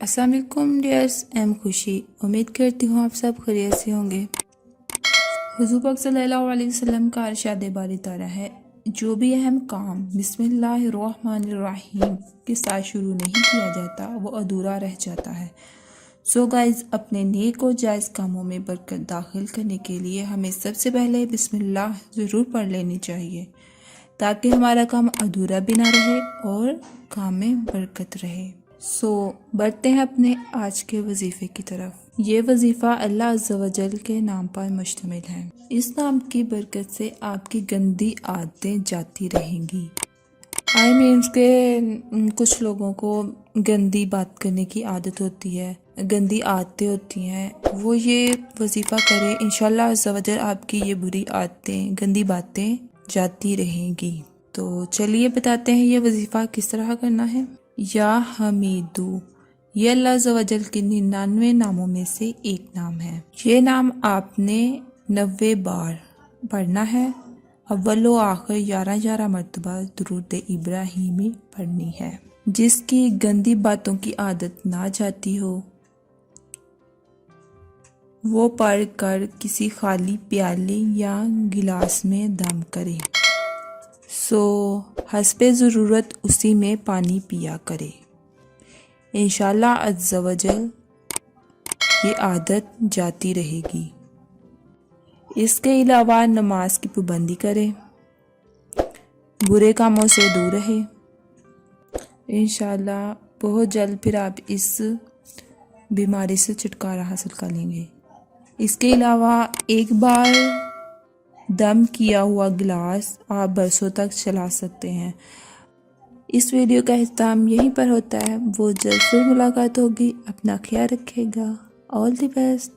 अस्सलाम वालेकुम dears, M खुशी। उम्मीद करती हूँ आप सब खैरियत से होंगे। हुज़ूर पाक सल्लल्लाहु अलैहि वसल्लम का इरशाद बारी तारा है, जो भी अहम काम बिस्मिल्लाहिर्रहमानिर्रहीम के साथ शुरू नहीं किया जाता वो अधूरा रह जाता है। सो गाइज़, अपने नेक और जायज़ कामों में बरकत दाखिल करने के लिए हमें सबसे पहले बिस्मिल्लाह ज़रूर पढ़ लेनी चाहिए, ताकि हमारा काम अधूरा भी ना रहे और काम में बरकत रहे। सो बढ़ते हैं अपने आज के वजीफ़े की तरफ। ये वजीफ़ा अल्लाह अज़्ज़ा वजल के नाम पर मुश्तमिल है। इस नाम की बरकत से आपकी गंदी आदतें जाती रहेंगी। आई मीन्स के कुछ लोगों को गंदी बात करने की आदत होती है, गंदी आदतें होती हैं, वो ये वजीफ़ा करें, इंशाल्लाह अज़्ज़ा वजल आपकी ये बुरी आदतें, गंदी बातें जाती रहेंगी। तो चलिए बताते हैं ये वजीफ़ा किस तरह करना है। या हमीदू, ये अल्लाह अज़्ज़ा वजल के 99 नामों में से एक नाम है। ये नाम आपने 90 बार पढ़ना है। अव्वल व आखिर 11 मरतबा दुरूद इब्राहिमी पढ़नी है। जिसकी गंदी बातों की आदत ना जाती हो वो पढ़ कर किसी खाली प्याले या गिलास में दम करे। सो हस्बे ज़रूरत उसी में पानी पिया करे। इंशाल्लाह अज़्ज़ा वजल ये आदत जाती रहेगी। इसके अलावा नमाज की पाबंदी करे, बुरे कामों से दूर रहे। इंशाल्लाह बहुत जल्द फिर आप इस बीमारी से छुटकारा हासिल कर लेंगे। इसके अलावा एक बार दम किया हुआ गिलास आप बरसों तक चला सकते हैं। इस वीडियो का इख्तिताम यहीं पर होता है। वो जल्द फिर मुलाकात होगी। अपना ख्याल रखिएगा। All the best.